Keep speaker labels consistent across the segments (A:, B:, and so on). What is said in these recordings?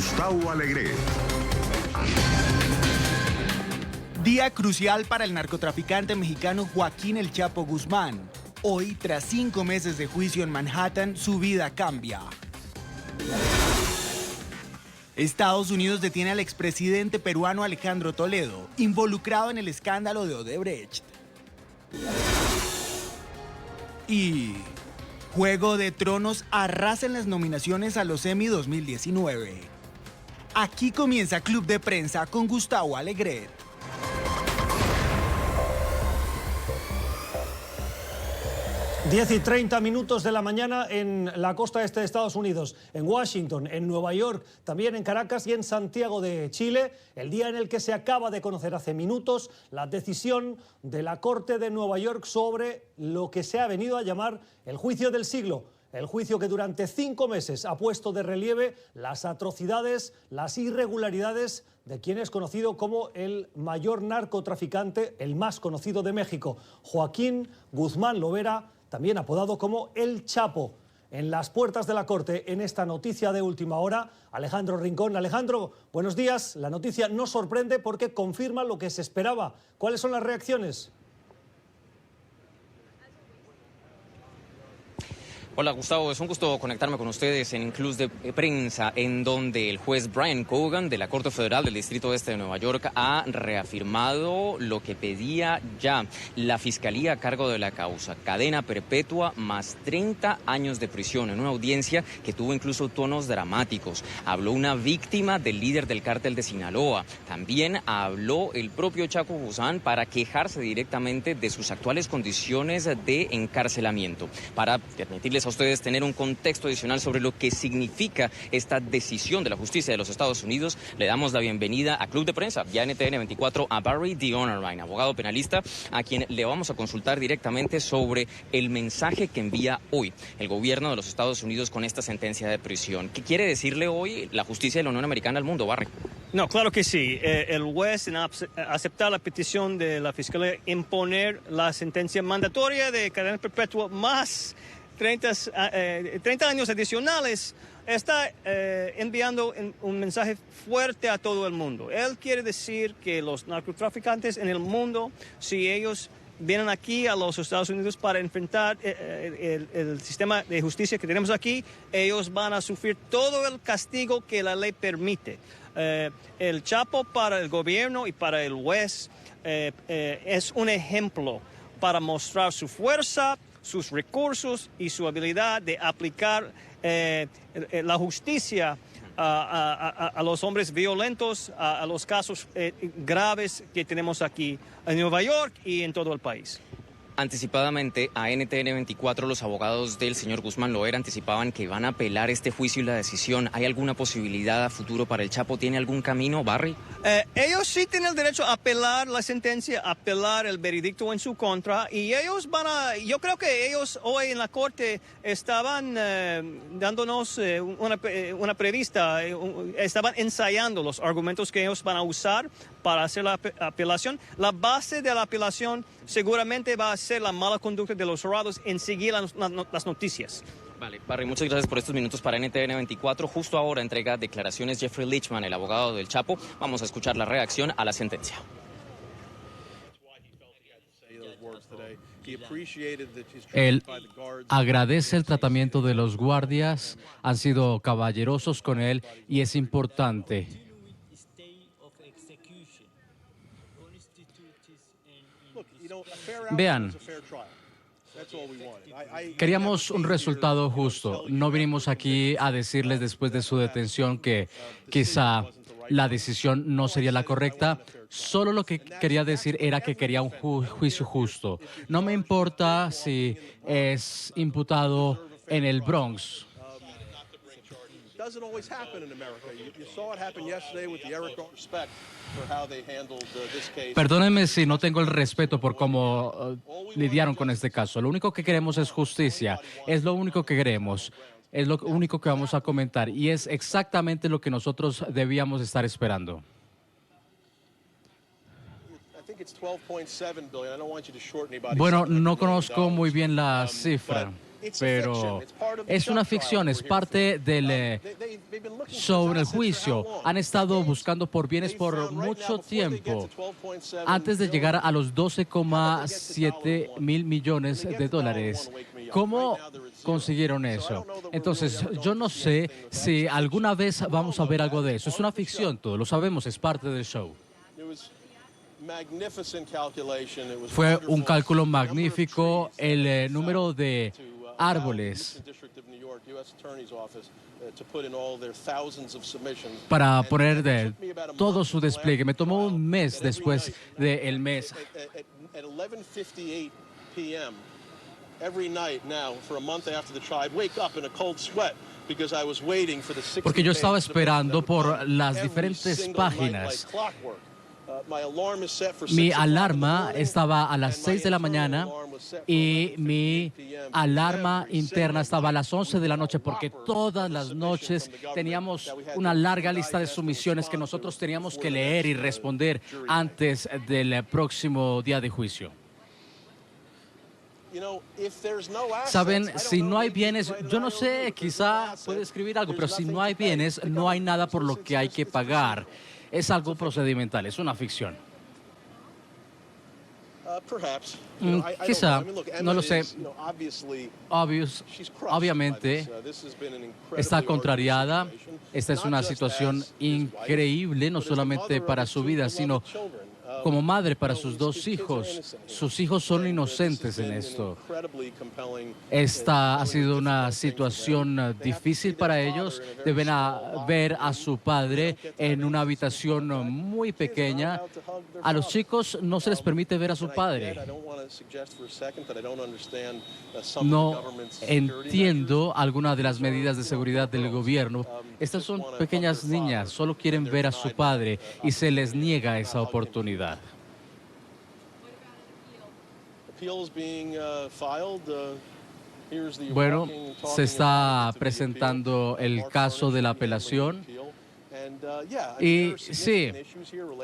A: Gustavo Alegret.
B: Día crucial para el narcotraficante mexicano Joaquín El Chapo Guzmán. Hoy, tras 5 meses de juicio en Manhattan, su vida cambia. Estados Unidos detiene al expresidente peruano Alejandro Toledo, involucrado en el escándalo de Odebrecht. Y Juego de Tronos arrasa en las nominaciones a los Emmy 2019. Aquí comienza Club de Prensa con Gustavo Alegret.
C: 10:30 de la mañana en la costa este de Estados Unidos, en Washington, en Nueva York, también en Caracas y en Santiago de Chile, el día en el que se acaba de conocer hace minutos la decisión de la Corte de Nueva York sobre lo que se ha venido a llamar el juicio del siglo. El juicio que durante 5 meses ha puesto de relieve las atrocidades, las irregularidades de quien es conocido como el mayor narcotraficante, el más conocido de México, Joaquín Guzmán Loera, también apodado como El Chapo. En las puertas de la Corte, en esta noticia de última hora, Alejandro Rincón. Alejandro, buenos días. La noticia no sorprende porque confirma lo que se esperaba. ¿Cuáles son las reacciones?
D: Hola Gustavo, es un gusto conectarme con ustedes en Club de Prensa, en donde el juez Brian Cogan de la Corte Federal del Distrito Este de Nueva York ha reafirmado lo que pedía ya la Fiscalía a cargo de la causa: cadena perpetua más 30 años de prisión, en una audiencia que tuvo incluso tonos dramáticos. Habló una víctima del líder del cártel de Sinaloa. También habló el propio Chapo Guzmán para quejarse directamente de sus actuales condiciones de encarcelamiento, para permitirles a ustedes tener un contexto adicional sobre lo que significa esta decisión de la justicia de los Estados Unidos. Le damos la bienvenida a Club de Prensa, ya en NTN 24, a Barry Dionerine, abogado penalista, a quien le vamos a consultar directamente sobre el mensaje que envía hoy el gobierno de los Estados Unidos con esta sentencia de prisión. ¿Qué quiere decirle hoy la justicia de la Unión Americana al mundo, Barry?
E: No, claro que sí. El juez aceptar la petición de la Fiscalía imponer la sentencia mandatoria de cadena perpetua más 30 años adicionales, está enviando un mensaje fuerte a todo el mundo. Él quiere decir que los narcotraficantes en el mundo, si ellos vienen aquí a los Estados Unidos para enfrentar el sistema de justicia que tenemos aquí, ellos van a sufrir todo el castigo que la ley permite. El Chapo para el gobierno y para el juez es un ejemplo para mostrar su fuerza, sus recursos y su habilidad de aplicar la justicia a los hombres violentos, a los casos graves que tenemos aquí en Nueva York y en todo el país.
D: Anticipadamente, a NTN 24, los abogados del señor Guzmán Loera anticipaban que van a apelar este juicio y la decisión. ¿Hay alguna posibilidad a futuro para el Chapo? ¿Tiene algún camino, Barry?
E: Ellos sí tienen el derecho a apelar la sentencia, a apelar el veredicto en su contra, y ellos yo creo que ellos hoy en la Corte estaban dándonos una prevista, estaban ensayando los argumentos que ellos van a usar para hacer la apelación. La base de la apelación seguramente va a ser la mala conducta de los jurados en seguir las noticias.
D: Vale, Barry, muchas gracias por estos minutos para NTN 24. Justo ahora entrega declaraciones Jeffrey Lichman, el abogado del Chapo. Vamos a escuchar la reacción a la sentencia.
F: Él agradece el tratamiento de los guardias, han sido caballerosos con él y es importante. Vean, queríamos un resultado justo. No vinimos aquí a decirles después de su detención que quizá la decisión no sería la correcta. Solo lo que quería decir era que quería un juicio justo. No me importa si es imputado en el Bronx. Perdónenme si no tengo el respeto por cómo lidiaron con este caso. Lo único que queremos es justicia. Es lo único que queremos. Es lo único que vamos a comentar. Y es exactamente lo que nosotros debíamos estar esperando.
G: Bueno, no conozco muy bien la
F: cifra. pero es una ficción, es parte del show en el juicio. Han estado buscando por bienes por mucho tiempo, antes de llegar a los 12,7 mil millones de dólares. ¿Cómo consiguieron eso? Entonces, yo no sé si alguna vez vamos a ver algo de eso. Es una ficción, todos lo sabemos, es parte del show. Fue un cálculo magnífico, el número de árboles para poner de todo su despliegue. Me tomó un mes después del mes. Porque yo estaba esperando por las diferentes páginas. Mi alarma estaba a las 6 de la mañana y mi alarma interna estaba a las 11 de la noche, porque todas las noches teníamos una larga lista de sumisiones que nosotros teníamos que leer y responder antes del próximo día de juicio. Saben, si no hay bienes, yo no sé, quizá puede escribir algo, pero si no hay bienes, no hay nada por lo que hay que pagar. Es algo procedimental, es una ficción. Quizá, no lo sé. Obviamente, está contrariada. Esta es una situación increíble, no solamente para su vida, sino como madre para sus dos hijos. Sus hijos son inocentes en esto. Esta ha sido una situación difícil para ellos. Deben ver a su padre en una habitación muy pequeña. A los chicos no se les permite ver a su padre. No entiendo alguna de las medidas de seguridad del gobierno. Estas son pequeñas niñas, solo quieren ver a su padre y se les niega esa oportunidad. Bueno, se está presentando el caso de la apelación. Y sí,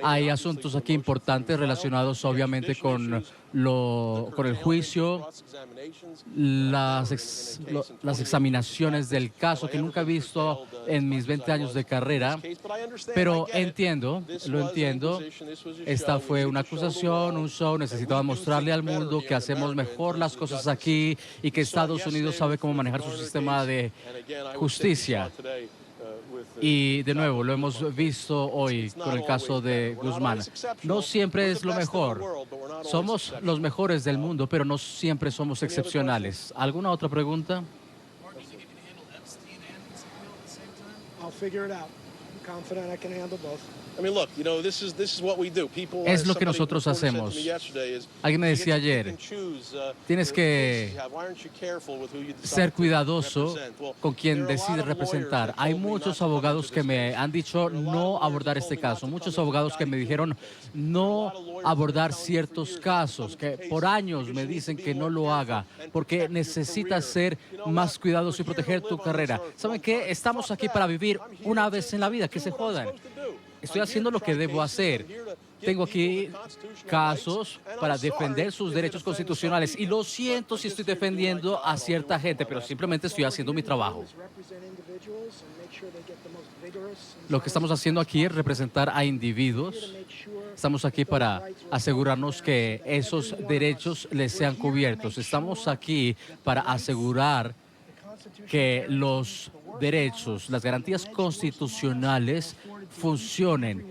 F: hay asuntos aquí importantes relacionados obviamente con el juicio, las examinaciones del caso que nunca he visto en mis 20 años de carrera, pero lo entiendo. Esta fue una acusación, un show, necesitaba mostrarle al mundo que hacemos mejor las cosas aquí y que Estados Unidos sabe cómo manejar su sistema de justicia. Y de nuevo, lo hemos visto hoy con el caso de Guzmán. No siempre es lo mejor. Somos los mejores del mundo, pero no siempre somos excepcionales. ¿Alguna otra pregunta? Es lo que nosotros hacemos. Alguien me decía ayer, tienes que ser cuidadoso con quien decides representar. Hay muchos abogados que me han dicho no abordar este caso, muchos abogados que me dijeron no abordar ciertos casos, que por años me dicen que no lo haga, porque necesitas ser más cuidadoso y proteger tu carrera. ¿Saben qué? Estamos aquí para vivir una vez en la vida, que se jodan. Estoy haciendo lo que debo hacer. Tengo aquí casos para defender sus derechos constitucionales y lo siento si estoy defendiendo a cierta gente, pero simplemente estoy haciendo mi trabajo. Lo que estamos haciendo aquí es representar a individuos. Estamos aquí para asegurarnos que esos derechos les sean cubiertos. Estamos aquí para asegurar que los derechos, las garantías constitucionales funcionen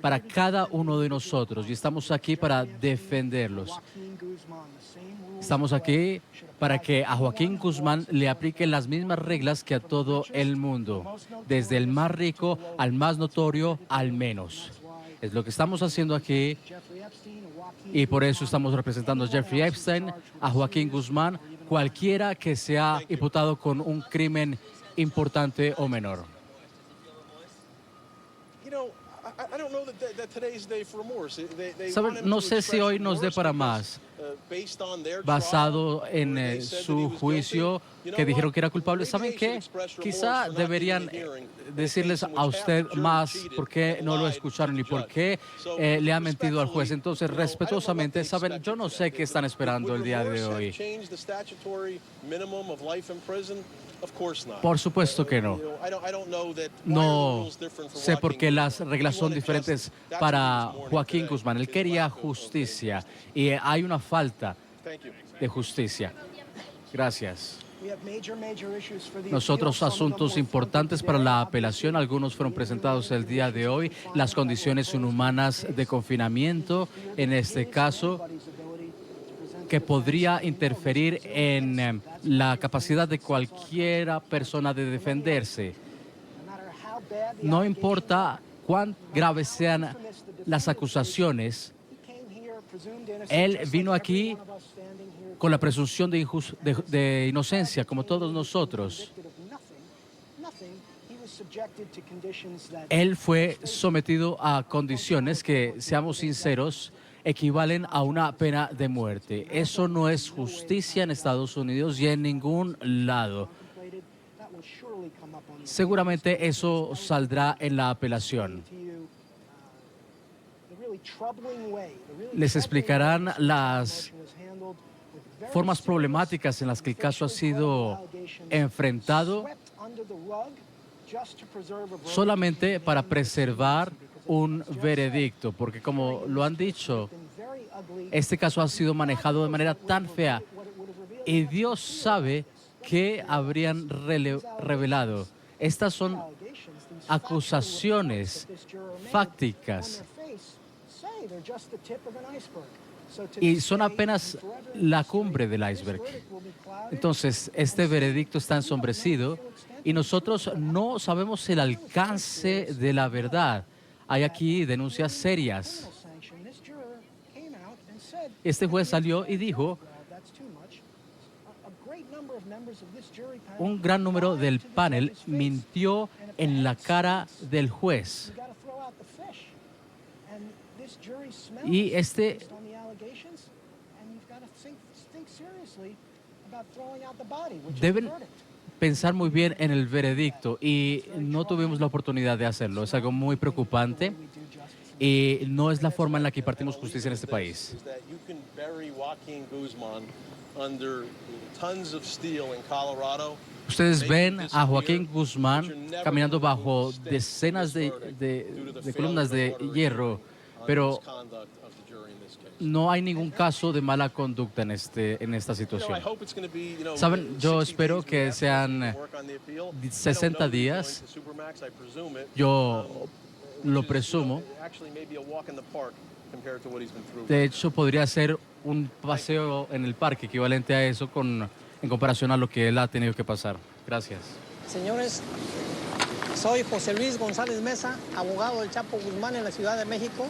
F: para cada uno de nosotros y estamos aquí para defenderlos. Estamos aquí para que a Joaquín Guzmán le apliquen las mismas reglas que a todo el mundo, desde el más rico al más notorio al menos. Es lo que estamos haciendo aquí y por eso estamos representando a Jeffrey Epstein, a Joaquín Guzmán, cualquiera que sea imputado con un crimen importante o menor. ¿Saben? No sé si hoy nos dé para más. basado en su juicio, que dijeron que era culpable. ¿Saben qué? Quizá deberían decirles a usted más por qué no lo escucharon y por qué le ha mentido al juez. Entonces, respetuosamente, saben, yo no sé qué están esperando el día de hoy. Por supuesto que no. No sé por qué las reglas son diferentes para Joaquín Guzmán. Él quería justicia y hay una falta de justicia. Gracias. Nosotros asuntos importantes para la apelación, algunos fueron presentados el día de hoy, las condiciones inhumanas de confinamiento, en este caso, que podría interferir en la capacidad de cualquier persona de defenderse. No importa cuán graves sean las acusaciones, él vino aquí con la presunción de inocencia, como todos nosotros. Él fue sometido a condiciones que, seamos sinceros, equivalen a una pena de muerte. Eso no es justicia en Estados Unidos y en ningún lado. Seguramente eso saldrá en la apelación. Les explicarán las formas problemáticas en las que el caso ha sido enfrentado solamente para preservar un veredicto, porque como lo han dicho, este caso ha sido manejado de manera tan fea y Dios sabe qué habrían revelado. Estas son acusaciones fácticas y son apenas la cumbre del iceberg. Entonces, este veredicto está ensombrecido y nosotros no sabemos el alcance de la verdad. Hay aquí denuncias serias. Este juez salió y dijo, un gran número del panel mintió en la cara del juez. Y deben pensar muy bien en el veredicto y no tuvimos la oportunidad de hacerlo. Es algo muy preocupante y no es la forma en la que impartimos justicia en este país. Ustedes ven a Joaquín Guzmán caminando bajo decenas de columnas de hierro, pero no hay ningún caso de mala conducta en esta situación. Saben, yo espero que sean 60 días. Yo lo presumo. De hecho, podría ser un paseo en el parque equivalente a eso en comparación a lo que él ha tenido que pasar. Gracias.
A: Señores, soy José Luis González Mesa, abogado del Chapo Guzmán en la Ciudad de México,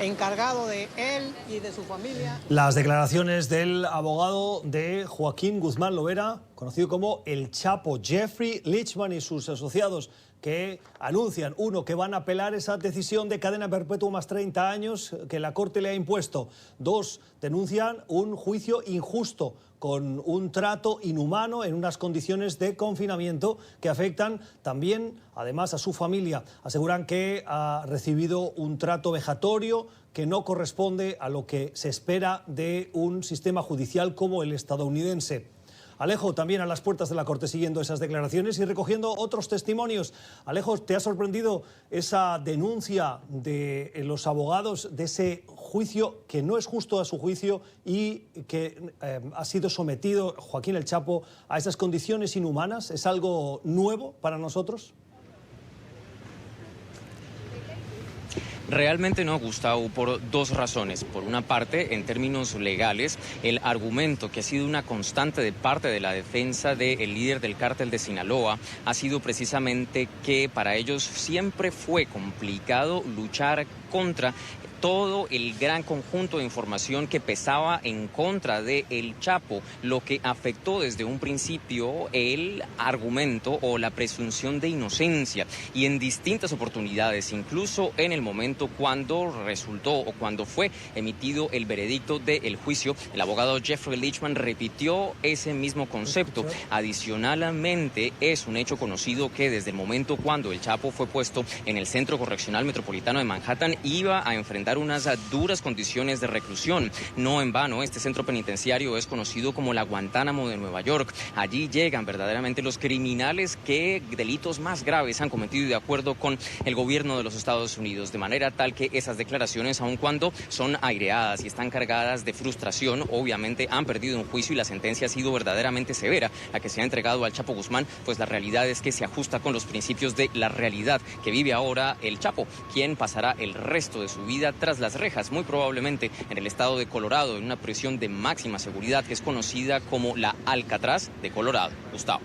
A: encargado de él y de su familia.
C: Las declaraciones del abogado de Joaquín Guzmán Loera, conocido como el Chapo, Jeffrey Lichman y sus asociados, que anuncian, uno, que van a apelar esa decisión de cadena perpetua más 30 años que la Corte le ha impuesto. Dos, denuncian un juicio injusto con un trato inhumano en unas condiciones de confinamiento que afectan también, además, a su familia. Aseguran que ha recibido un trato vejatorio que no corresponde a lo que se espera de un sistema judicial como el estadounidense. Alejo, también a las puertas de la Corte siguiendo esas declaraciones y recogiendo otros testimonios. Alejo, ¿te ha sorprendido esa denuncia de los abogados de ese juicio que no es justo a su juicio y que ha sido sometido Joaquín el Chapo a esas condiciones inhumanas? ¿Es algo nuevo para nosotros?
D: Realmente no, Gustavo, por dos razones. Por una parte, en términos legales, el argumento que ha sido una constante de parte de la defensa del líder del cártel de Sinaloa ha sido precisamente que para ellos siempre fue complicado luchar contra todo el gran conjunto de información que pesaba en contra de El Chapo, lo que afectó desde un principio el argumento o la presunción de inocencia. Y en distintas oportunidades, incluso en el momento cuando resultó o cuando fue emitido el veredicto del juicio, el abogado Jeffrey Lichman repitió ese mismo concepto. Adicionalmente, es un hecho conocido que desde el momento cuando El Chapo fue puesto en el Centro Correccional Metropolitano de Manhattan, iba a enfrentar unas duras condiciones de reclusión. No en vano, este centro penitenciario es conocido como la Guantánamo de Nueva York. Allí llegan verdaderamente los criminales que delitos más graves han cometido de acuerdo con el gobierno de los Estados Unidos, de manera tal que esas declaraciones, aun cuando son aireadas y están cargadas de frustración, obviamente han perdido un juicio y la sentencia ha sido verdaderamente severa, la que se ha entregado al Chapo Guzmán, pues la realidad es que se ajusta con los principios de la realidad que vive ahora el Chapo, quien pasará el resto de su vida tras las rejas, muy probablemente en el estado de Colorado, en una prisión de máxima seguridad que es conocida como la Alcatraz de Colorado. Gustavo.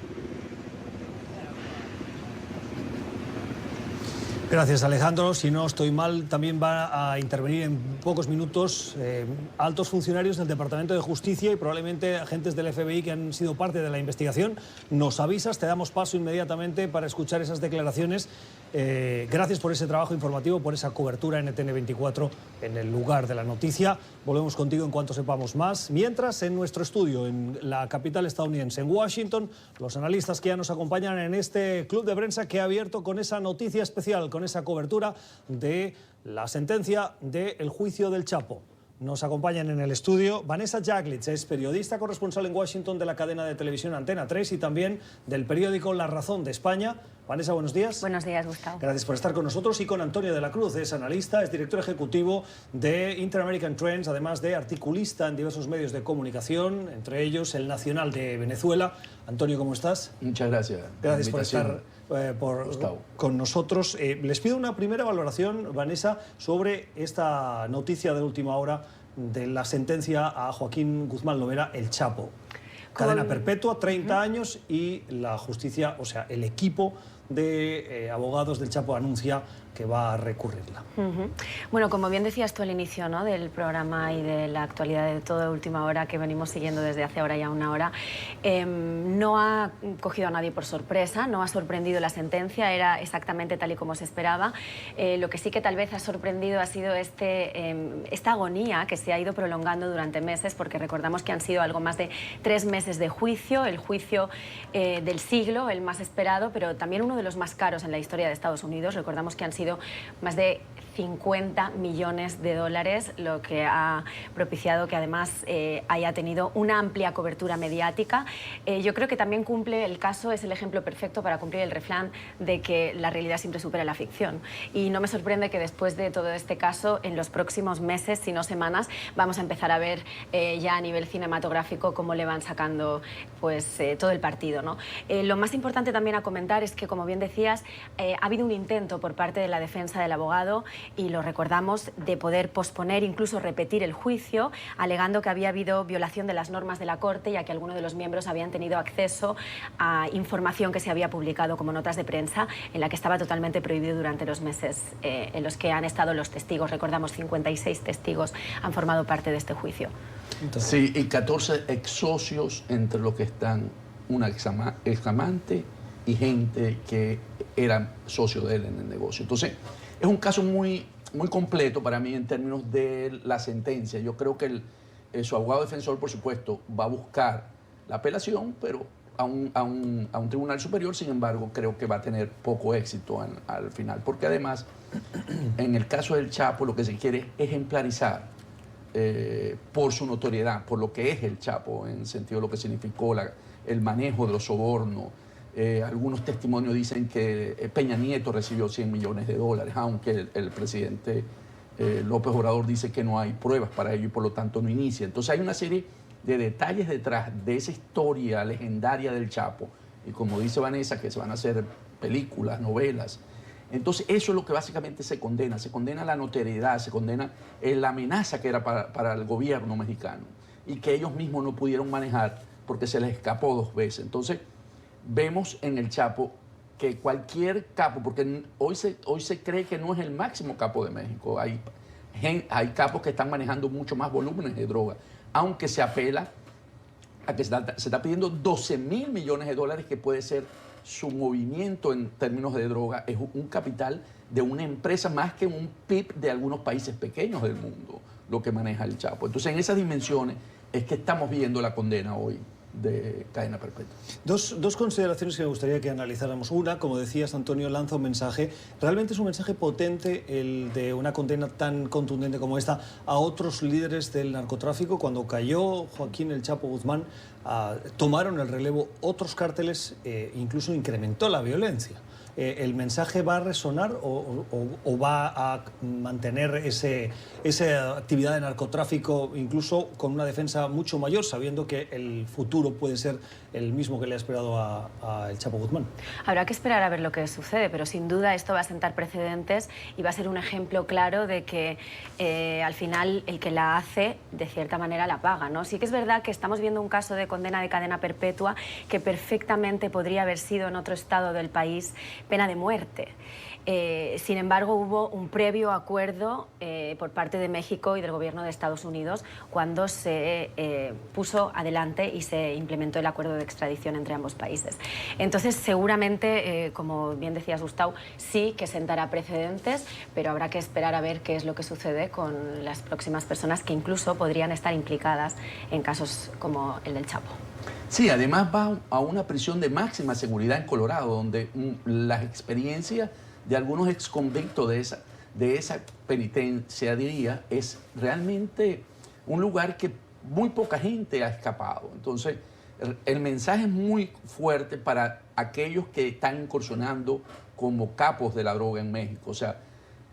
C: Gracias, Alejandro. Si no estoy mal, también va a intervenir en pocos minutos altos funcionarios del Departamento de Justicia y probablemente agentes del FBI que han sido parte de la investigación. Nos avisas, te damos paso inmediatamente para escuchar esas declaraciones. Gracias por ese trabajo informativo, por esa cobertura en NTN24 en el lugar de la noticia. Volvemos contigo en cuanto sepamos más. Mientras, en nuestro estudio, en la capital estadounidense, en Washington, los analistas que ya nos acompañan en este club de prensa que ha abierto con esa noticia especial, con esa cobertura de la sentencia del juicio del Chapo. Nos acompañan en el estudio Vanessa Jaglitz, es periodista corresponsal en Washington de la cadena de televisión Antena 3 y también del periódico La Razón de España. Vanessa, buenos días.
G: Buenos días, Gustavo.
C: Gracias por estar con nosotros y con Antonio de la Cruz, es analista, es director ejecutivo de Inter-American Trends, además de articulista en diversos medios de comunicación, entre ellos El Nacional de Venezuela. Antonio, ¿cómo estás?
H: Muchas gracias.
C: Gracias por estar con nosotros. Les pido una primera valoración, Vanessa, sobre esta noticia de última hora de la sentencia a Joaquín Guzmán Lovera, El Chapo. Cadena perpetua, 30 años y la justicia, o sea, el equipo de abogados del Chapo anuncia que va a recurrirla.
G: Bueno, como bien decías tú al inicio, ¿no?, del programa y de la actualidad de toda última hora que venimos siguiendo desde hace ahora ya una hora, no ha cogido a nadie por sorpresa, no ha sorprendido la sentencia, era exactamente tal y como se esperaba. Lo que sí que tal vez ha sorprendido ha sido esta agonía que se ha ido prolongando durante meses, porque recordamos que han sido algo más de 3 meses de juicio, el juicio del siglo, el más esperado, pero también uno de los más caros en la historia de Estados Unidos. Recordamos que han sido más de 50 millones de dólares, lo que ha propiciado que además haya tenido una amplia cobertura mediática. Yo creo que también cumple, el caso es el ejemplo perfecto para cumplir el refrán de que la realidad siempre supera la ficción. Y no me sorprende que después de todo este caso, en los próximos meses, si no semanas, vamos a empezar a ver ya a nivel cinematográfico cómo le van sacando pues, todo el partido, ¿no? Lo más importante también a comentar es que, como bien decías, ha habido un intento por parte de la defensa del abogado, y lo recordamos, de poder posponer, incluso repetir el juicio, alegando que había habido violación de las normas de la Corte, ya que algunos de los miembros habían tenido acceso a información que se había publicado como notas de prensa, en la que estaba totalmente prohibido durante los meses en los que han estado los testigos. Recordamos, 56 testigos han formado parte de este juicio.
H: Sí, y 14 ex socios, entre los que están una examante y gente que eran socios de él en el negocio. Entonces, es un caso muy completo para mí en términos de la sentencia. Yo creo que su abogado defensor, por supuesto, va a buscar la apelación, pero a un tribunal superior. Sin embargo, creo que va a tener poco éxito al final, porque además, en el caso del Chapo, lo que se quiere es ejemplarizar por su notoriedad, por lo que es el Chapo, en el sentido de lo que significó el manejo de los sobornos. Algunos testimonios dicen que Peña Nieto recibió $100 millones, aunque el presidente López Obrador dice que no hay pruebas para ello y por lo tanto no inicia. Entonces hay una serie de detalles detrás de esa historia legendaria del Chapo, y como dice Vanessa, que se van a hacer películas, novelas. Entonces eso es lo que básicamente se condena la notoriedad, se condena la amenaza que era para el gobierno mexicano y que ellos mismos no pudieron manejar porque se les escapó 2 veces. Entonces vemos en el Chapo que cualquier capo, porque hoy se cree que no es el máximo capo de México, hay hay capos que están manejando mucho más volúmenes de droga, aunque se apela a que se está pidiendo 12.000 millones de dólares, que puede ser su movimiento en términos de droga. Es un capital de una empresa más que un PIB de algunos países pequeños del mundo, lo que maneja el Chapo. Entonces, en esas dimensiones es que estamos viendo la condena hoy de cadena perpetua.
C: Dos consideraciones que me gustaría que analizáramos. Una, como decías, Antonio, lanza un mensaje. Realmente es un mensaje potente el de una condena tan contundente como esta a otros líderes del narcotráfico. Cuando cayó Joaquín El Chapo Guzmán, tomaron el relevo otros cárteles, incluso incrementó la violencia. ¿El mensaje va a resonar o va a mantener esa actividad de narcotráfico incluso con una defensa mucho mayor, sabiendo que el futuro puede ser el mismo que le ha esperado a El Chapo Guzmán?
G: Habrá que esperar a ver lo que sucede, pero sin duda esto va a sentar precedentes y va a ser un ejemplo claro de que al final el que la hace, de cierta manera, la paga, ¿no? Sí que es verdad que estamos viendo un caso de condena de cadena perpetua que perfectamente podría haber sido en otro estado del país pena de muerte. Sin embargo, hubo un previo acuerdo por parte de México y del gobierno de Estados Unidos cuando se puso adelante y se implementó el acuerdo de extradición entre ambos países. Entonces, seguramente, como bien decías, Gustavo, sí que sentará precedentes, pero habrá que esperar a ver qué es lo que sucede con las próximas personas que incluso podrían estar implicadas en casos como el del Chapo.
H: Sí, además va a una prisión de máxima seguridad en Colorado, donde las experiencias de algunos exconvictos de esa penitenciaría es realmente un lugar que muy poca gente ha escapado. Entonces, el mensaje es muy fuerte para aquellos que están incursionando como capos de la droga en México. O sea,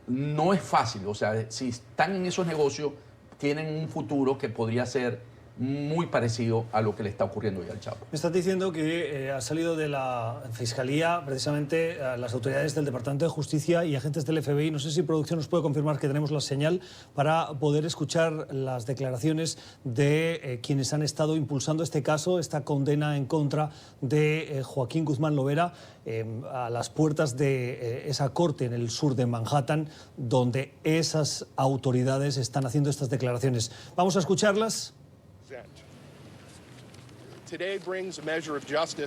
H: no es fácil. O sea, si están en esos negocios, tienen un futuro que podría ser muy parecido a lo que le está ocurriendo hoy al Chapo.
C: Me estás diciendo que ha salido de la Fiscalía precisamente las autoridades del Departamento de Justicia y agentes del FBI. No sé si producción nos puede confirmar que tenemos la señal para poder escuchar las declaraciones de quienes han estado impulsando este caso, esta condena en contra de Joaquín Guzmán Loera, a las puertas de esa corte en el sur de Manhattan, donde esas autoridades están haciendo estas declaraciones. Vamos a escucharlas.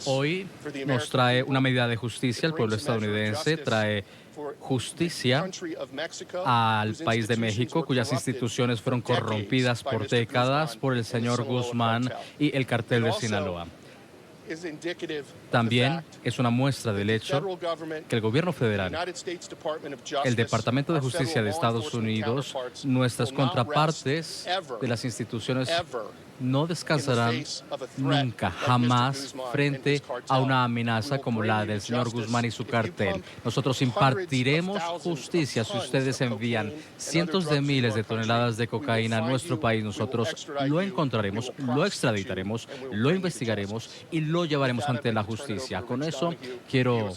F: Hoy nos trae una medida de justicia al pueblo estadounidense, trae justicia al país de México, cuyas instituciones fueron corrompidas por décadas por el señor Guzmán y el cartel de Sinaloa. También es una muestra del hecho que el gobierno federal, el Departamento de Justicia de Estados Unidos, nuestras contrapartes de las instituciones no descansarán nunca, jamás, frente a una amenaza como la del señor Guzmán y su cartel. Nosotros impartiremos justicia si ustedes envían cientos de miles de toneladas de cocaína a nuestro país. Nosotros lo encontraremos, lo extraditaremos, lo investigaremos y lo llevaremos ante la justicia. Con eso quiero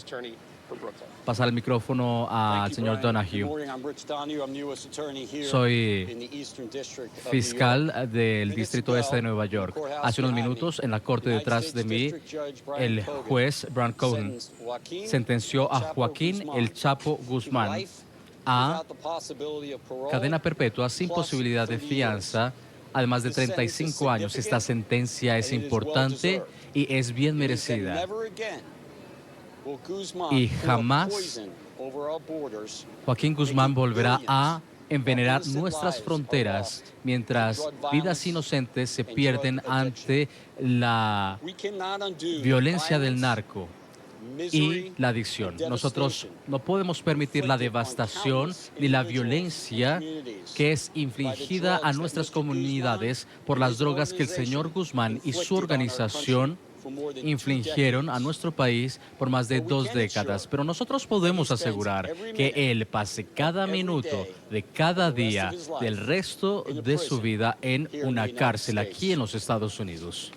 F: pasar el micrófono al señor Donahue. Soy fiscal del Distrito Este de Nueva York. Hace unos minutos, en la corte detrás de mí, el juez Brian Cohen sentenció a Joaquín El Chapo Guzmán a cadena perpetua sin posibilidad de fianza, además de 35 años. Esta sentencia es importante y es bien merecida. Y jamás Joaquín Guzmán volverá a envenenar nuestras fronteras mientras vidas inocentes se pierden ante la violencia del narco y la adicción. Nosotros no podemos permitir la devastación ni la violencia que es infligida a nuestras comunidades por las drogas que el señor Guzmán y su organización infligieron a nuestro país por más de 2 décadas. Pero nosotros podemos asegurar que él pase cada minuto de cada día del resto de su vida en una cárcel aquí en los Estados Unidos.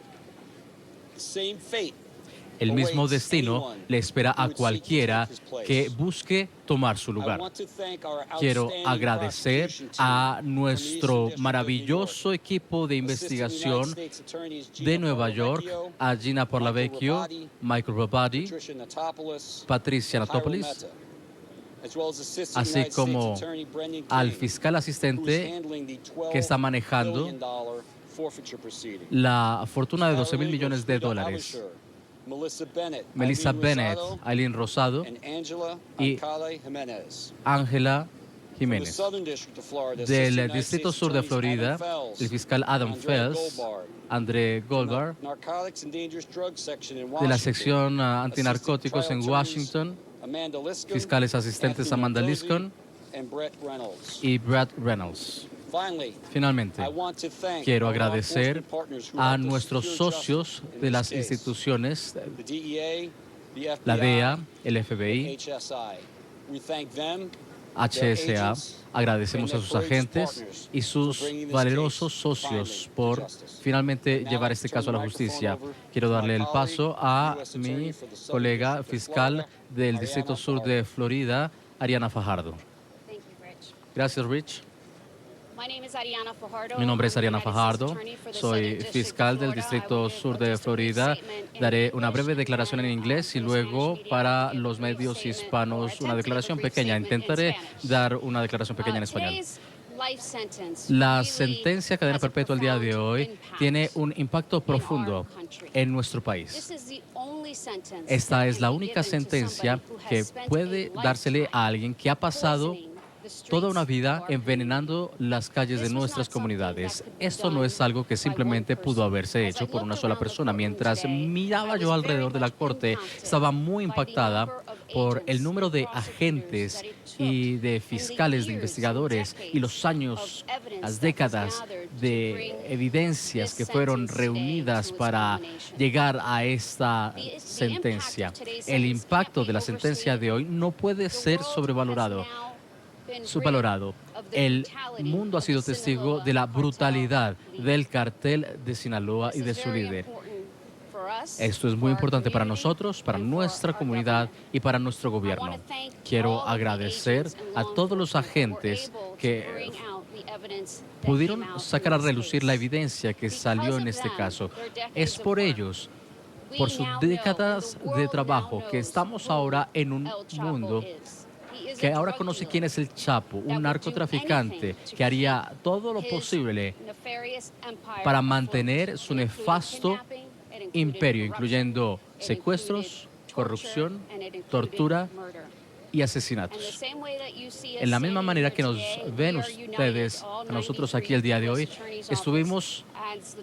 F: El mismo destino le espera a cualquiera que busque tomar su lugar. Quiero agradecer a nuestro maravilloso equipo de investigación de Nueva York, a Gina Parlavecchio, Michael Rabadi, Patricia Natopoulos así como al fiscal asistente que está manejando la fortuna de 12.000 millones de dólares. Melissa Bennett, Aileen Rosado y Ángela Jiménez. Del Distrito Sur de Florida, el fiscal Adam Fels, André Goldberg. De la sección antinarcóticos en Washington, fiscales asistentes Amanda Liscon y Brett Reynolds. Finalmente, quiero agradecer a nuestros socios de las instituciones, la DEA, el FBI, HSA. Agradecemos a sus agentes y sus valerosos socios por finalmente llevar este caso a la justicia. Quiero darle el paso a mi colega fiscal del Distrito Sur de Florida, Ariana Fajardo. Gracias, Rich. Mi nombre es Ariana Fajardo, soy fiscal del Distrito Sur de Florida. Daré una breve declaración en inglés y luego para los medios hispanos una declaración pequeña. Intentaré dar una declaración pequeña en español. La sentencia a cadena perpetua el día de hoy tiene un impacto profundo en nuestro país. Esta es la única sentencia que puede dársele a alguien que ha pasado toda una vida envenenando las calles de nuestras comunidades. Esto no es algo que simplemente pudo haberse hecho por una sola persona. Mientras miraba yo alrededor de la corte, estaba muy impactada por el número de agentes y de fiscales, de investigadores y los años, las décadas de evidencias que fueron reunidas para llegar a esta sentencia. El impacto de la sentencia de hoy no puede ser subvalorado. El mundo ha sido testigo de la brutalidad del cartel de Sinaloa y de su líder. Esto es muy importante para nosotros, para nuestra comunidad y para nuestro gobierno. Quiero agradecer a todos los agentes que pudieron sacar a relucir la evidencia que salió en este caso. Es por ellos, por sus décadas de trabajo, que estamos ahora en un mundo que ahora conoce quién es el Chapo, un narcotraficante que haría todo lo posible para mantener su nefasto imperio, incluyendo secuestros, corrupción, tortura y asesinatos. En la misma manera que nos ven ustedes, a nosotros aquí el día de hoy, estuvimos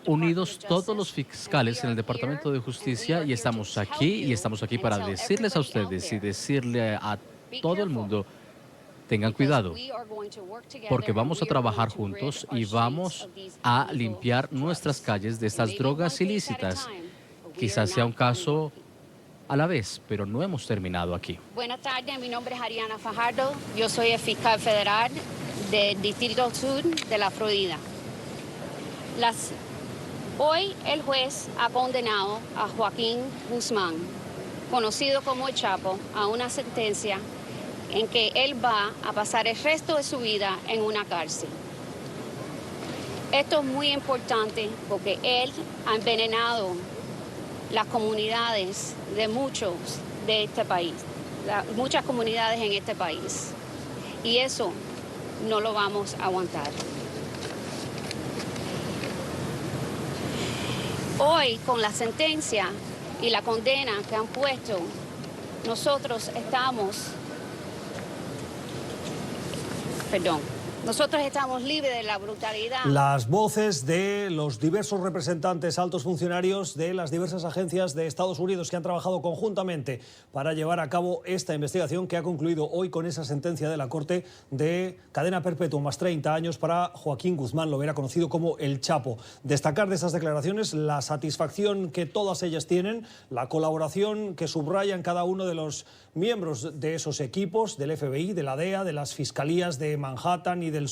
F: unidos todos los fiscales en el Departamento de Justicia y estamos aquí para decirles a ustedes y decirle a todo el mundo, tengan cuidado, porque vamos a trabajar juntos y vamos a limpiar nuestras calles de estas drogas ilícitas. Quizás sea un caso a la vez, pero no hemos terminado aquí.
I: Buenas tardes, mi nombre es Ariana Fajardo, yo soy el fiscal federal del Distrito Sur de la Florida. Hoy el juez ha condenado a Joaquín Guzmán, conocido como el Chapo, a una sentencia en que él va a pasar el resto de su vida en una cárcel. Esto es muy importante porque él ha envenenado las comunidades de muchos de este país, muchas comunidades en este país. Y eso no lo vamos a aguantar. Hoy, con la sentencia y la condena que han puesto, nosotros estamos libres de la brutalidad.
C: Las voces de los diversos representantes, altos funcionarios de las diversas agencias de Estados Unidos que han trabajado conjuntamente para llevar a cabo esta investigación que ha concluido hoy con esa sentencia de la Corte de cadena perpetua más 30 años para Joaquín Guzmán Loera, conocido como El Chapo. Destacar de esas declaraciones la satisfacción que todas ellas tienen, la colaboración que subrayan cada uno de los miembros de esos equipos, del FBI, de la DEA, de las fiscalías de Manhattan y del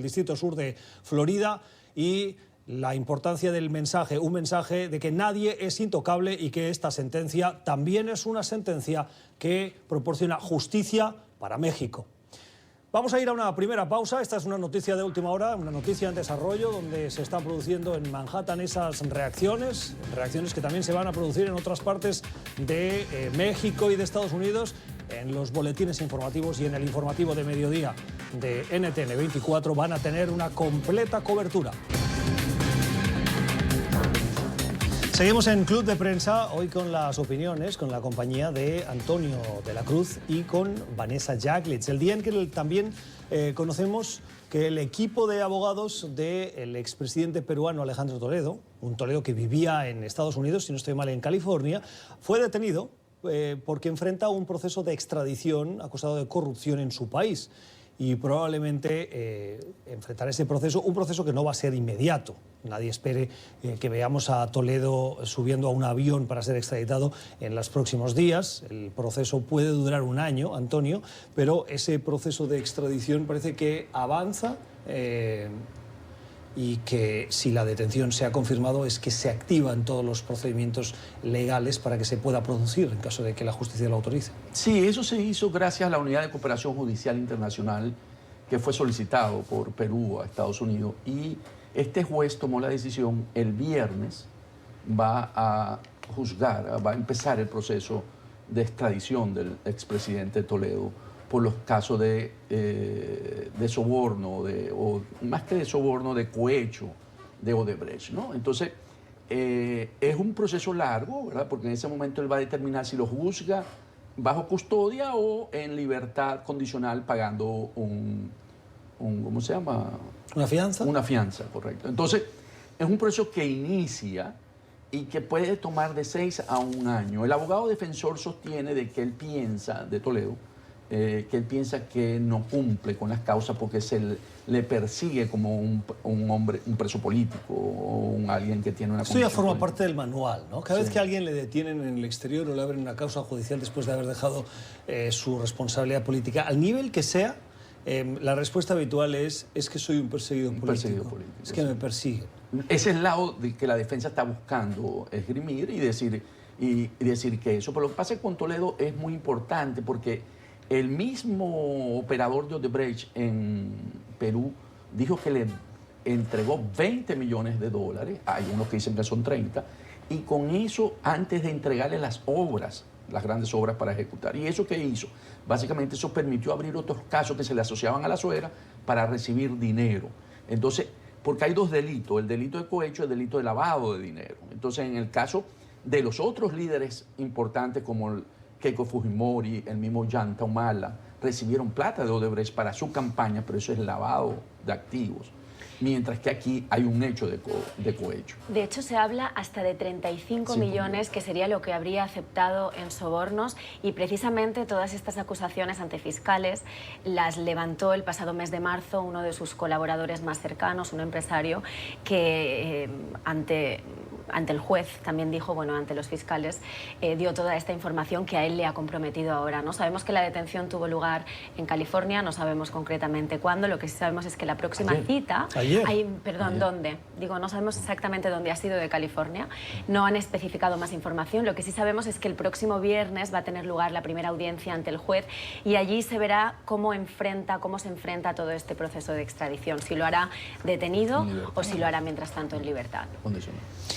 C: Distrito Sur de Florida, y la importancia del mensaje, un mensaje de que nadie es intocable y que esta sentencia también es una sentencia que proporciona justicia para México. Vamos a ir a una primera pausa. Esta es una noticia de última hora, una noticia en desarrollo donde se están produciendo en Manhattan esas reacciones que también se van a producir en otras partes de México y de Estados Unidos. en los boletines informativos y en el informativo de mediodía de NTN 24 van a tener una completa cobertura. Seguimos en Club de Prensa, hoy con las opiniones, con la compañía de Antonio de la Cruz y con Vanessa Jaglitz. El día en que también conocemos que el equipo de abogados del expresidente peruano Alejandro Toledo, un Toledo que vivía en Estados Unidos, si no estoy mal, en California, fue detenido porque enfrenta un proceso de extradición acusado de corrupción en su país. Y probablemente enfrentará ese proceso, un proceso que no va a ser inmediato. Nadie espere que veamos a Toledo subiendo a un avión para ser extraditado en los próximos días. El proceso puede durar un año, Antonio, pero ese proceso de extradición parece que avanza y que si la detención se ha confirmado es que se activan todos los procedimientos legales para que se pueda producir en caso de que la justicia lo autorice.
H: Sí, eso se hizo gracias a la Unidad de Cooperación Judicial Internacional que fue solicitado por Perú a Estados Unidos, y este juez tomó la decisión. El viernes va a juzgar, va a empezar el proceso de extradición del expresidente Toledo por los casos de soborno, o más que de soborno, de cohecho de Odebrecht, ¿no? Entonces, es un proceso largo, ¿verdad? Porque en ese momento él va a determinar si lo juzga bajo custodia o en libertad condicional pagando ¿cómo se llama?
C: ¿Una fianza?
H: Una fianza, correcto. Entonces, es un proceso que inicia y que puede tomar de 6 a 1 año. El abogado defensor sostiene de que él piensa, de Toledo, que él piensa que no cumple con las causas porque se le persigue como un hombre, un preso político o alguien que tiene una...
C: Esto ya forma parte del manual, ¿no? Cada vez que a alguien le detienen en el exterior o le abren una causa judicial después de haber dejado su responsabilidad política, al nivel que sea, la respuesta habitual es que soy un perseguido político. Es que me persiguen.
H: Ese es el lado de que la defensa está buscando esgrimir y decir que eso. Pero lo que pasa con Toledo es muy importante porque el mismo operador de Odebrecht en Perú dijo que le entregó $20 millones. Hay unos que dicen que son 30. Y con eso, antes de entregarle las obras, las grandes obras para ejecutar. ¿Y eso qué hizo? Básicamente eso permitió abrir otros casos que se le asociaban a la suegra para recibir dinero. Entonces, porque hay 2 delitos, el delito de cohecho y el delito de lavado de dinero. Entonces, en el caso de los otros líderes importantes como Keiko Fujimori, el mismo Ollanta Humala, recibieron plata de Odebrecht para su campaña, pero eso es lavado de activos. Mientras que aquí hay un hecho de cohecho.
G: De hecho, se habla hasta de 35 millones, que sería lo que habría aceptado en sobornos, y precisamente todas estas acusaciones ante fiscales las levantó el pasado mes de marzo uno de sus colaboradores más cercanos, un empresario, que ante el juez también dijo, bueno, ante los fiscales, dio toda esta información que a él le ha comprometido ahora, ¿no? Sabemos que la detención tuvo lugar en California, no sabemos concretamente cuándo, lo que sí sabemos es que la próxima cita... ¿Dónde? Digo, no sabemos exactamente dónde ha sido de California, no han especificado más información. Lo que sí sabemos es que el próximo viernes va a tener lugar la primera audiencia ante el juez y allí se verá cómo se enfrenta todo este proceso de extradición, si lo hará detenido o si lo hará mientras tanto en libertad.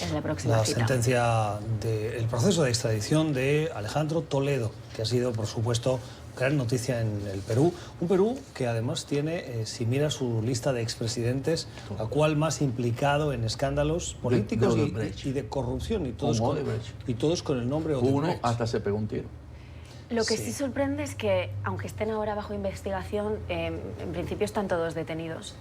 G: Es la próxima cita.
C: Sentencia del proceso de extradición de Alejandro Toledo, que ha sido, por supuesto, gran noticia en el Perú. Un Perú que además tiene, si mira su lista de expresidentes, la cual más implicado en escándalos políticos y de corrupción. Y todos con el nombre Odebrecht.
H: Uno hasta se pegó un tiro.
G: Lo que sí sorprende es que, aunque estén ahora bajo investigación, en principio están todos detenidos.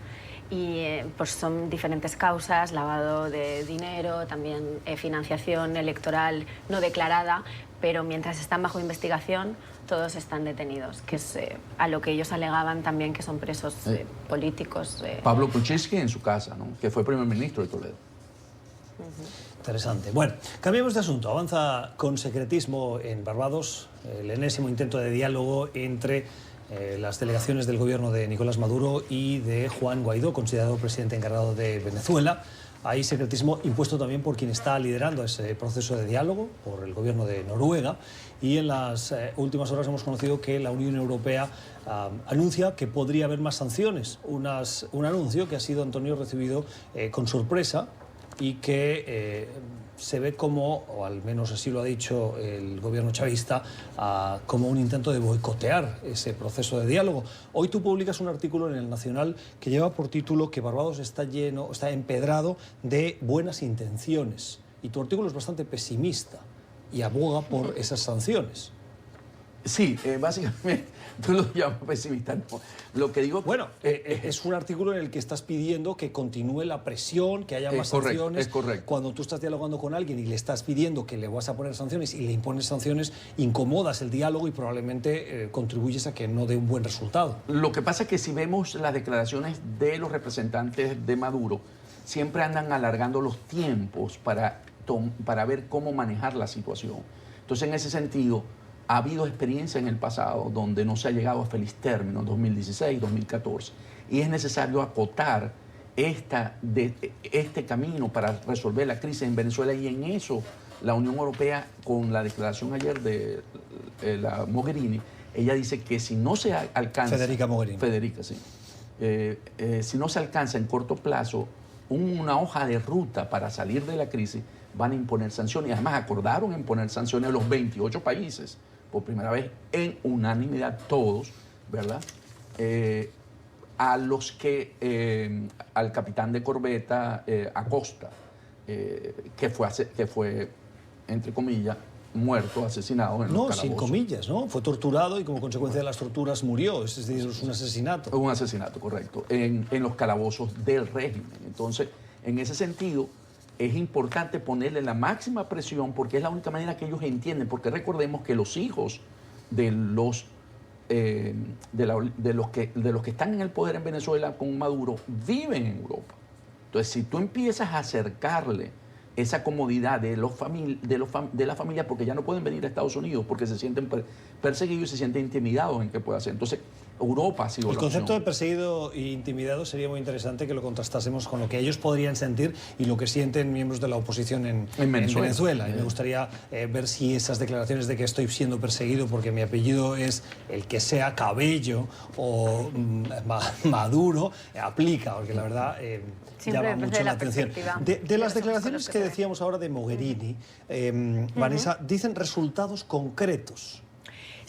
G: Y pues son diferentes causas, lavado de dinero, también financiación electoral no declarada, pero mientras están bajo investigación todos están detenidos, que es a lo que ellos alegaban también que son presos políticos.
H: Pablo Kuczynski en su casa, ¿no? Que fue primer ministro de Toledo.
C: Interesante. Bueno, cambiemos de asunto. Avanza con secretismo en Barbados el enésimo intento de diálogo entre las delegaciones del gobierno de Nicolás Maduro y de Juan Guaidó, considerado presidente encargado de Venezuela. Hay secretismo impuesto también por quien está liderando ese proceso de diálogo, por el gobierno de Noruega. Y en las últimas horas hemos conocido que la Unión Europea anuncia que podría haber más sanciones. Un anuncio que ha sido, Antonio, recibido con sorpresa y que se ve como, o al menos así lo ha dicho el gobierno chavista, como un intento de boicotear ese proceso de diálogo. Hoy tú publicas un artículo en El Nacional que lleva por título que Barbados está empedrado de buenas intenciones. Y tu artículo es bastante pesimista y aboga por esas sanciones.
H: Sí, básicamente tú lo llamas pesimista. No. Lo que digo...
C: Bueno, es un artículo en el que estás pidiendo que continúe la presión, que haya más sanciones.
H: Es correcto.
C: Cuando tú estás dialogando con alguien y le estás pidiendo que le vas a poner sanciones y le impones sanciones, incomodas el diálogo y probablemente contribuyes a que no dé un buen resultado.
H: Lo que pasa es que si vemos las declaraciones de los representantes de Maduro, siempre andan alargando los tiempos para ver cómo manejar la situación. Entonces, en ese sentido, ha habido experiencia en el pasado donde no se ha llegado a feliz término, 2016, 2014, y es necesario acotar este camino para resolver la crisis en Venezuela, y en eso la Unión Europea, con la declaración ayer de la Mogherini, ella dice que si no se alcanza...
C: Federica Mogherini.
H: Federica, sí. Si no se alcanza en corto plazo una hoja de ruta para salir de la crisis, van a imponer sanciones. Y además acordaron imponer sanciones a los 28 países, por primera vez en unanimidad todos, ¿verdad? A los que, al capitán de corbeta Acosta, que fue, entre comillas, muerto, asesinado en los calabozos.
C: Sin comillas, ¿no? Fue torturado y como consecuencia de las torturas murió. Es decir, es un asesinato.
H: Un asesinato, correcto, en los calabozos del régimen. Entonces, en ese sentido, es importante ponerle la máxima presión porque es la única manera que ellos entienden, porque recordemos que los hijos de los que están en el poder en Venezuela con Maduro viven en Europa. Entonces, si tú empiezas a acercarle esa comodidad de la familia, porque ya no pueden venir a Estados Unidos porque se sienten perseguidos y se sienten intimidados en qué puede hacer. Entonces, Europa ha sido la opción.
C: El concepto de perseguido e intimidado sería muy interesante que lo contrastásemos con lo que ellos podrían sentir y lo que sienten miembros de la oposición en Venezuela. Y me gustaría ver si esas declaraciones de que estoy siendo perseguido porque mi apellido es el que sea Cabello o Maduro aplica, porque la verdad llama mucho la atención. De las declaraciones que decíamos ahora de Mogherini, Vanessa, dicen resultados concretos.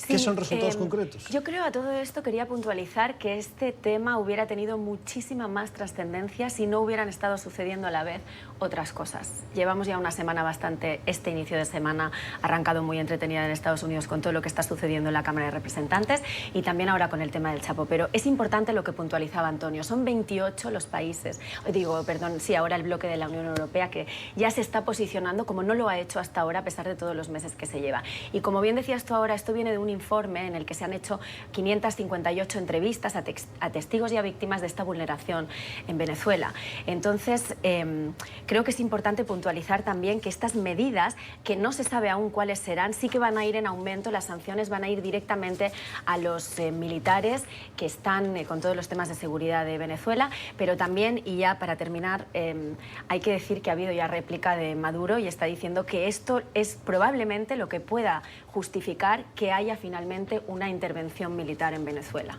C: ¿Qué son resultados concretos?
G: Yo creo a todo esto quería puntualizar que este tema hubiera tenido muchísima más trascendencia si no hubieran estado sucediendo a la vez otras cosas. Llevamos ya una semana este inicio de semana arrancado muy entretenida en Estados Unidos con todo lo que está sucediendo en la Cámara de Representantes y también ahora con el tema del Chapo. Pero es importante lo que puntualizaba Antonio. Son 28 los países, ahora el bloque de la Unión Europea que ya se está posicionando como no lo ha hecho hasta ahora a pesar de todos los meses que se lleva. Y como bien decías tú ahora, esto viene de un informe en el que se han hecho 558 entrevistas a testigos y a víctimas de esta vulneración en Venezuela. Entonces, creo que es importante puntualizar también que estas medidas, que no se sabe aún cuáles serán, sí que van a ir en aumento. Las sanciones van a ir directamente a los militares que están con todos los temas de seguridad de Venezuela, pero también, y ya para terminar, hay que decir que ha habido ya réplica de Maduro y está diciendo que esto es probablemente lo que pueda justificar que haya finalmente una intervención militar en Venezuela.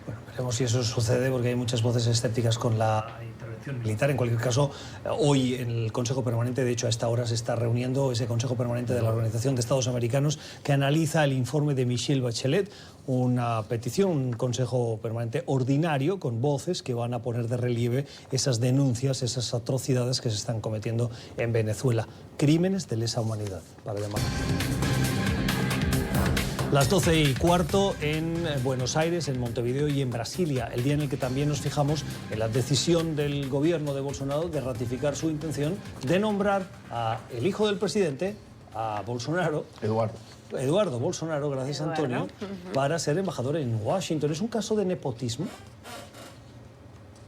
C: Bueno, veremos si eso sucede porque hay muchas voces escépticas con la intervención militar. En cualquier caso, hoy en el Consejo Permanente, de hecho a esta hora se está reuniendo ese Consejo Permanente de la Organización de Estados Americanos que analiza el informe de Michelle Bachelet, una petición, un Consejo Permanente ordinario con voces que van a poner de relieve esas denuncias, esas atrocidades que se están cometiendo en Venezuela. Crímenes de lesa humanidad, para llamar. Las 12:15 en Buenos Aires, en Montevideo y en Brasilia, el día en el que también nos fijamos en la decisión del gobierno de Bolsonaro de ratificar su intención de nombrar al hijo del presidente, a Bolsonaro, Eduardo Bolsonaro, gracias Antonio, para ser embajador en Washington. ¿Es un caso de nepotismo?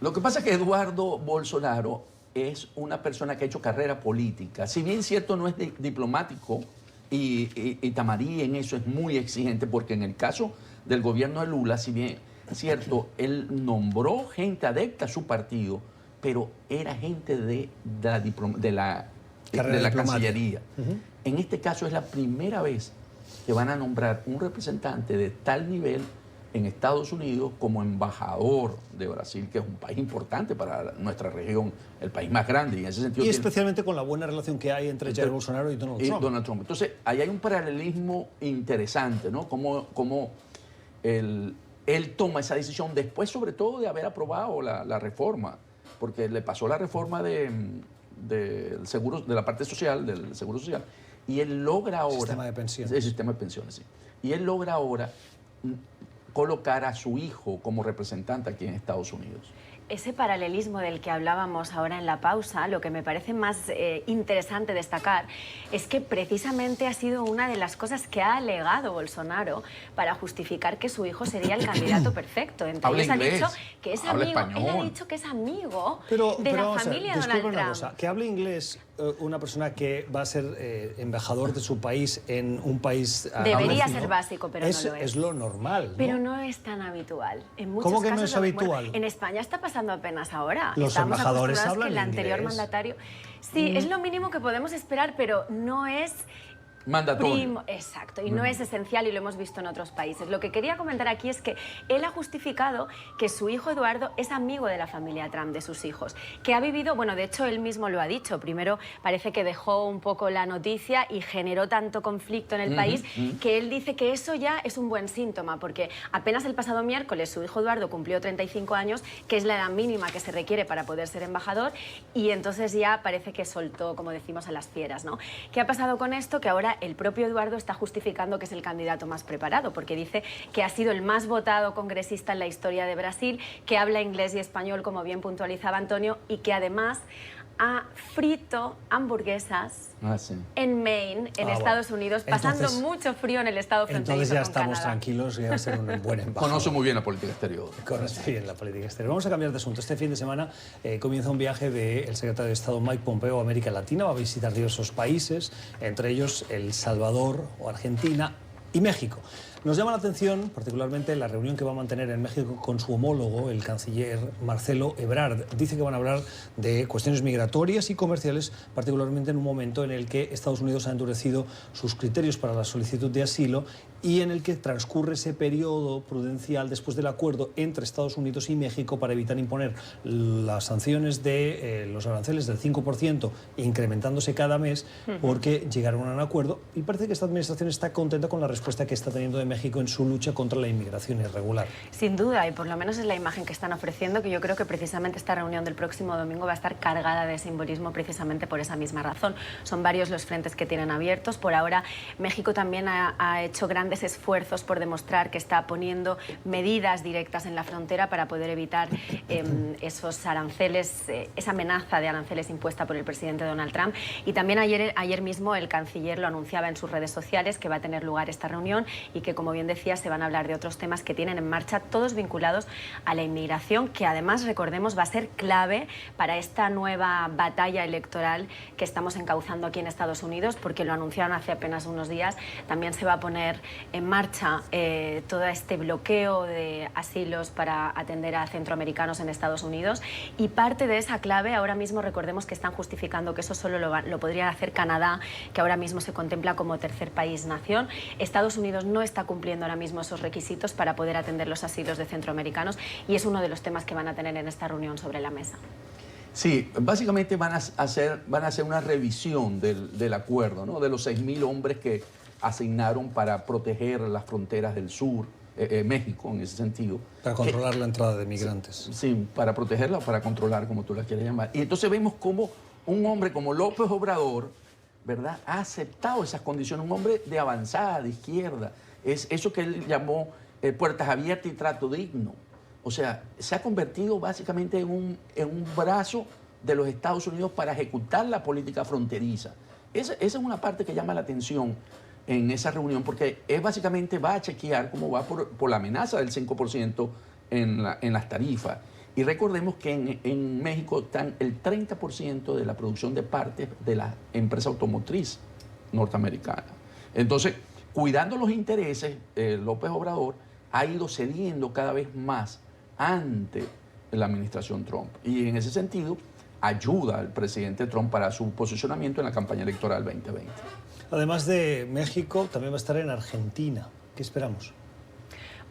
H: Lo que pasa es que Eduardo Bolsonaro es una persona que ha hecho carrera política. Si bien cierto no es diplomático, y Itamaraty en eso es muy exigente, porque en el caso del gobierno de Lula, si bien cierto, él nombró gente adepta a su partido, pero era gente de la Cancillería. En este caso es la primera vez que van a nombrar un representante de tal nivel en Estados Unidos como embajador de Brasil, que es un país importante para nuestra región, el país más grande. Y en ese sentido
C: y especialmente con la buena relación que hay entre Jair Bolsonaro y Donald Trump.
H: Entonces, ahí hay un paralelismo interesante, ¿no? Cómo él toma esa decisión después, sobre todo, de haber aprobado la reforma, porque le pasó la reforma del seguro, de la parte social, del seguro social, y él logra ahora...
C: Sistema de pensiones.
H: El sistema de pensiones, sí. Y él logra ahora colocar a su hijo como representante aquí en Estados Unidos.
G: Ese paralelismo del que hablábamos ahora en la pausa, lo que me parece más interesante destacar es que precisamente ha sido una de las cosas que ha alegado Bolsonaro para justificar que su hijo sería el candidato perfecto. Entre ellos ha dicho que es amigo, él ha dicho que es amigo de la familia de Donald Trump.
C: Cosa, que hable inglés una persona que va a ser embajador de su país en un país...
G: Debería ser básico, pero no lo es.
C: Es lo normal, ¿no?
G: Pero no es tan habitual. En muchos
C: ¿Cómo que
G: casos
C: no es habitual?
G: Bueno, en España está pasando apenas ahora.
C: Los embajadores hablan
G: que el anterior
C: inglés.
G: mandatario... Sí, es lo mínimo que podemos esperar, pero no es...
H: Mandatorio.
G: Exacto, y no es esencial y lo hemos visto en otros países. Lo que quería comentar aquí es que él ha justificado que su hijo Eduardo es amigo de la familia Trump, de sus hijos, que ha vivido, bueno, de hecho él mismo lo ha dicho, primero parece que dejó un poco la noticia y generó tanto conflicto en el país que él dice que eso ya es un buen síntoma, porque apenas el pasado miércoles su hijo Eduardo cumplió 35 años, que es la edad mínima que se requiere para poder ser embajador, y entonces ya parece que soltó, como decimos, a las fieras, ¿no? ¿Qué ha pasado con esto? Que ahora el propio Eduardo está justificando que es el candidato más preparado, porque dice que ha sido el más votado congresista en la historia de Brasil, que habla inglés y español, como bien puntualizaba Antonio, y que además ha frito hamburguesas en Maine, en Estados Unidos, pasando mucho frío en el estado fronterizo.
C: Entonces ya
G: con
C: estamos
G: Canadá.
C: Tranquilos y va a ser un buen embajador.
H: Conoce muy bien la política exterior.
C: Conoce bien la política exterior. Vamos a cambiar de asunto. Este fin de semana comienza un viaje del secretario de Estado Mike Pompeo a América Latina. Va a visitar diversos países, entre ellos El Salvador o Argentina y México. Nos llama la atención particularmente la reunión que va a mantener en México con su homólogo, el canciller Marcelo Ebrard. Dice que van a hablar de cuestiones migratorias y comerciales, particularmente en un momento en el que Estados Unidos ha endurecido sus criterios para la solicitud de asilo y en el que transcurre ese periodo prudencial después del acuerdo entre Estados Unidos y México para evitar imponer las sanciones de los aranceles del 5%, incrementándose cada mes, porque llegaron a un acuerdo. Y parece que esta administración está contenta con la respuesta que está teniendo de México en su lucha contra la inmigración irregular.
G: Sin duda, y por lo menos es la imagen que están ofreciendo, que yo creo que precisamente esta reunión del próximo domingo va a estar cargada de simbolismo precisamente por esa misma razón. Son varios los frentes que tienen abiertos. Por ahora, México también ha hecho grandes esfuerzos por demostrar que está poniendo medidas directas en la frontera para poder evitar esos aranceles, esa amenaza de aranceles impuesta por el presidente Donald Trump. Y también ayer mismo el canciller lo anunciaba en sus redes sociales, que va a tener lugar esta reunión y que, como bien decía, se van a hablar de otros temas que tienen en marcha, todos vinculados a la inmigración, que además, recordemos, va a ser clave para esta nueva batalla electoral que estamos encauzando aquí en Estados Unidos, porque lo anunciaron hace apenas unos días. También se va a poner en marcha todo este bloqueo de asilos para atender a centroamericanos en Estados Unidos, y parte de esa clave, ahora mismo recordemos que están justificando que eso solo lo podría hacer Canadá, que ahora mismo se contempla como tercer país nación. Estados Unidos no está cumpliendo ahora mismo esos requisitos para poder atender los asilos de centroamericanos, y es uno de los temas que van a tener en esta reunión sobre la mesa.
H: Sí, básicamente van a hacer una revisión del acuerdo, ¿no? De los 6.000 hombres que asignaron para proteger las fronteras del sur, México en ese sentido.
C: Para controlar la entrada de migrantes.
H: Sí, para protegerla o para controlar, como tú la quieres llamar. Y entonces vemos cómo un hombre como López Obrador, ¿verdad?, ha aceptado esas condiciones, un hombre de avanzada, de izquierda. Es eso que él llamó puertas abiertas y trato digno. O sea, se ha convertido básicamente en un brazo de los Estados Unidos para ejecutar la política fronteriza. Esa es una parte que llama la atención en esa reunión, porque básicamente va a chequear cómo va por la amenaza del 5% en las tarifas. Y recordemos que en México están el 30% de la producción de partes de la empresa automotriz norteamericana. Entonces, cuidando los intereses, López Obrador ha ido cediendo cada vez más ante la administración Trump. Y en ese sentido, ayuda al presidente Trump para su posicionamiento en la campaña electoral 2020.
C: Además de México, también va a estar en Argentina. ¿Qué esperamos?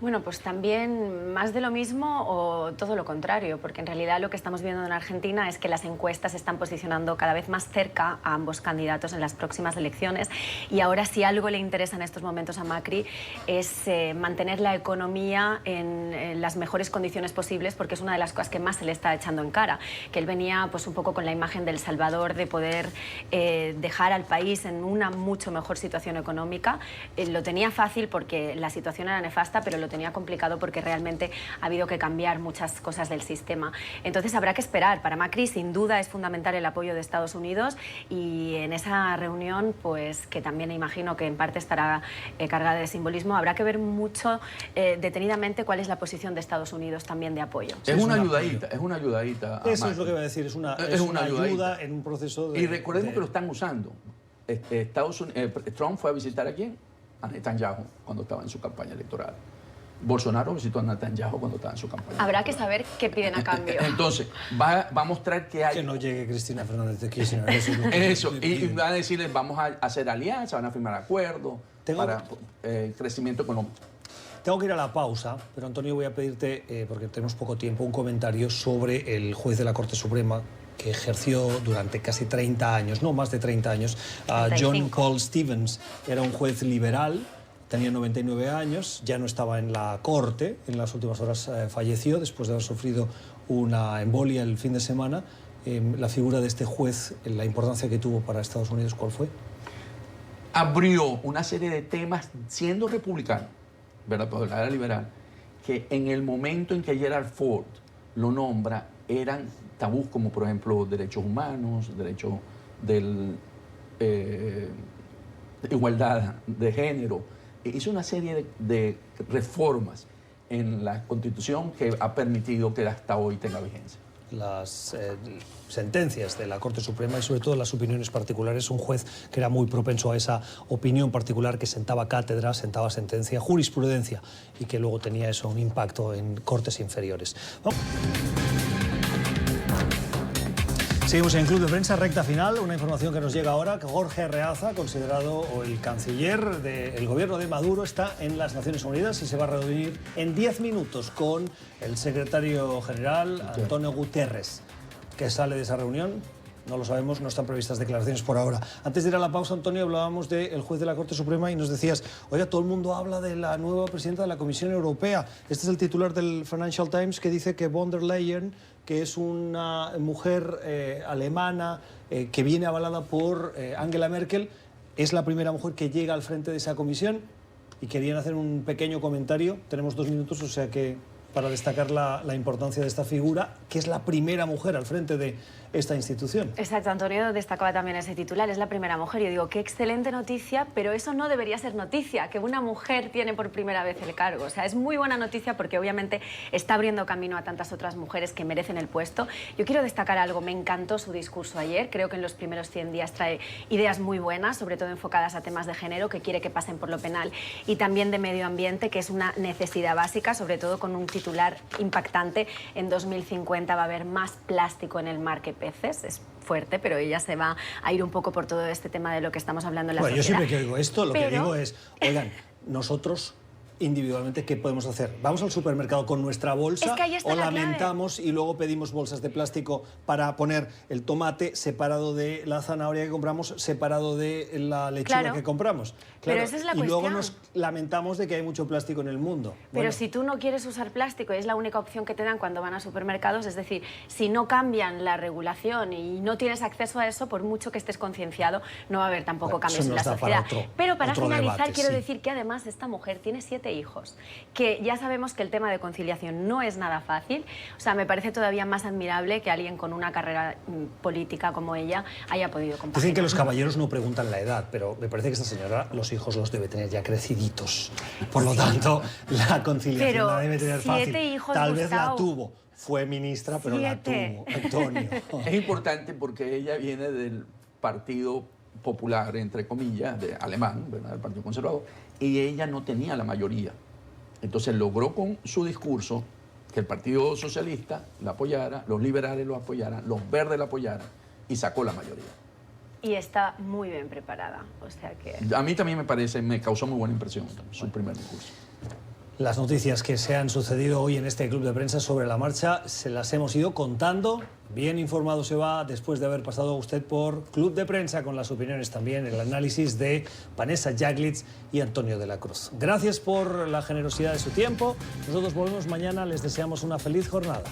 G: Bueno, pues también más de lo mismo o todo lo contrario, porque en realidad lo que estamos viendo en Argentina es que las encuestas se están posicionando cada vez más cerca a ambos candidatos en las próximas elecciones, y ahora si algo le interesa en estos momentos a Macri es mantener la economía en las mejores condiciones posibles, porque es una de las cosas que más se le está echando en cara, que él venía pues un poco con la imagen del Salvador, de poder dejar al país en una mucho mejor situación económica. Lo tenía fácil porque la situación era nefasta, pero lo tenía complicado porque realmente ha habido que cambiar muchas cosas del sistema. Entonces habrá que esperar. Para Macri sin duda es fundamental el apoyo de Estados Unidos, y en esa reunión, pues que también imagino que en parte estará cargada de simbolismo, habrá que ver mucho detenidamente cuál es la posición de Estados Unidos también de apoyo.
H: Es una ayudadita, es una ayudadita.
C: Eso es lo que iba a decir, es una ayuda en un proceso de...
H: Y recordemos que lo están usando. Trump fue a visitar a quién? A Netanyahu cuando estaba en su campaña electoral. Bolsonaro visitó a Netanyahu cuando estaba en su campaña.
G: Habrá que saber qué piden a cambio.
H: Entonces, va a mostrar que hay...
C: Que no llegue Cristina Fernández de Kirchner.
H: Eso, y van a decirles, vamos a hacer alianzas, van a firmar acuerdos para crecimiento económico.
C: Tengo que ir a la pausa, pero Antonio, voy a pedirte, porque tenemos poco tiempo, un comentario sobre el juez de la Corte Suprema que ejerció durante casi 30 años, no más de 30 años, John Paul Stevens. Era un juez liberal, tenía 99 años, ya no estaba en la Corte, en las últimas horas falleció después de haber sufrido una embolia el fin de semana. La figura de este juez, la importancia que tuvo para Estados Unidos, ¿cuál fue?
H: Abrió una serie de temas siendo republicano, ¿verdad? Porque era liberal, que en el momento en que Gerald Ford lo nombra, eran tabús como, por ejemplo, derechos humanos, derechos de igualdad de género. Hizo una serie de reformas en la Constitución que ha permitido que hasta hoy tenga vigencia.
C: Las sentencias de la Corte Suprema y sobre todo las opiniones particulares, un juez que era muy propenso a esa opinión particular, que sentaba cátedra, sentaba sentencia, jurisprudencia, y que luego tenía eso un impacto en cortes inferiores. ¿No? Seguimos en Club de Prensa, recta final. Una información que nos llega ahora, que Jorge Arreaza, considerado el canciller del gobierno de Maduro, está en las Naciones Unidas y se va a reunir en 10 minutos con el secretario general, Antonio Guterres. ¿Qué sale de esa reunión? No lo sabemos, no están previstas declaraciones por ahora. Antes de ir a la pausa, Antonio, hablábamos del juez de la Corte Suprema y nos decías, oiga, todo el mundo habla de la nueva presidenta de la Comisión Europea. Este es el titular del Financial Times, que dice que von der Leyen, que es una mujer alemana que viene avalada por Angela Merkel, es la primera mujer que llega al frente de esa comisión, y querían hacer un pequeño comentario. Tenemos 2 minutos, o sea que para destacar la importancia de esta figura, que es la primera mujer al frente de esta institución.
G: Exacto, Antonio destacaba también ese titular, es la primera mujer. Yo digo, qué excelente noticia, pero eso no debería ser noticia, que una mujer tiene por primera vez el cargo. O sea, es muy buena noticia porque obviamente está abriendo camino a tantas otras mujeres que merecen el puesto. Yo quiero destacar algo, me encantó su discurso ayer, creo que en los primeros 100 días trae ideas muy buenas, sobre todo enfocadas a temas de género, que quiere que pasen por lo penal, y también de medio ambiente, que es una necesidad básica, sobre todo con un titular impactante. En 2050 va a haber más plástico en el mar que peces. Es fuerte, pero ella se va a ir un poco por todo este tema de lo que estamos hablando en la sociedad.
C: Yo siempre que oigo esto, lo que digo es, oigan, nosotros individualmente, ¿qué podemos hacer? ¿Vamos al supermercado con nuestra bolsa o lamentamos y luego pedimos bolsas de plástico para poner el tomate separado de la zanahoria que compramos, separado de la lechuga que compramos?
G: Claro, pero esa es la cuestión.
C: Y luego nos lamentamos de que hay mucho plástico en el mundo.
G: Pero si tú no quieres usar plástico y es la única opción que te dan cuando van a supermercados, es decir, si no cambian la regulación y no tienes acceso a eso, por mucho que estés concienciado, no va a haber tampoco cambios en la sociedad. Pero para finalizar, quiero decir que además esta mujer tiene 7 hijos, que ya sabemos que el tema de conciliación no es nada fácil. O sea, me parece todavía más admirable que alguien con una carrera política como ella haya podido compaginar.
C: Dicen que los caballeros no preguntan la edad, pero me parece que esta señora los hijos los debe tener ya creciditos. Por lo tanto, la conciliación la debe tener fácil.
G: 7 hijos,
C: Tal vez la tuvo. Fue ministra, pero la tuvo, Antonio.
H: Es importante porque ella viene del Partido Popular, entre comillas, alemán, ¿verdad? Del Partido Conservador, y ella no tenía la mayoría. Entonces logró con su discurso que el Partido Socialista la apoyara, los liberales lo apoyaran, los verdes la apoyaran, y sacó la mayoría.
G: Y está muy bien preparada, o sea que...
H: A mí también me causó muy buena impresión su primer discurso.
C: Las noticias que se han sucedido hoy en este club de prensa sobre la marcha se las hemos ido contando. Bien informado se va después de haber pasado usted por Club de Prensa con las opiniones también, el análisis de Vanessa Jaglitz y Antonio de la Cruz. Gracias por la generosidad de su tiempo. Nosotros volvemos mañana. Les deseamos una feliz jornada.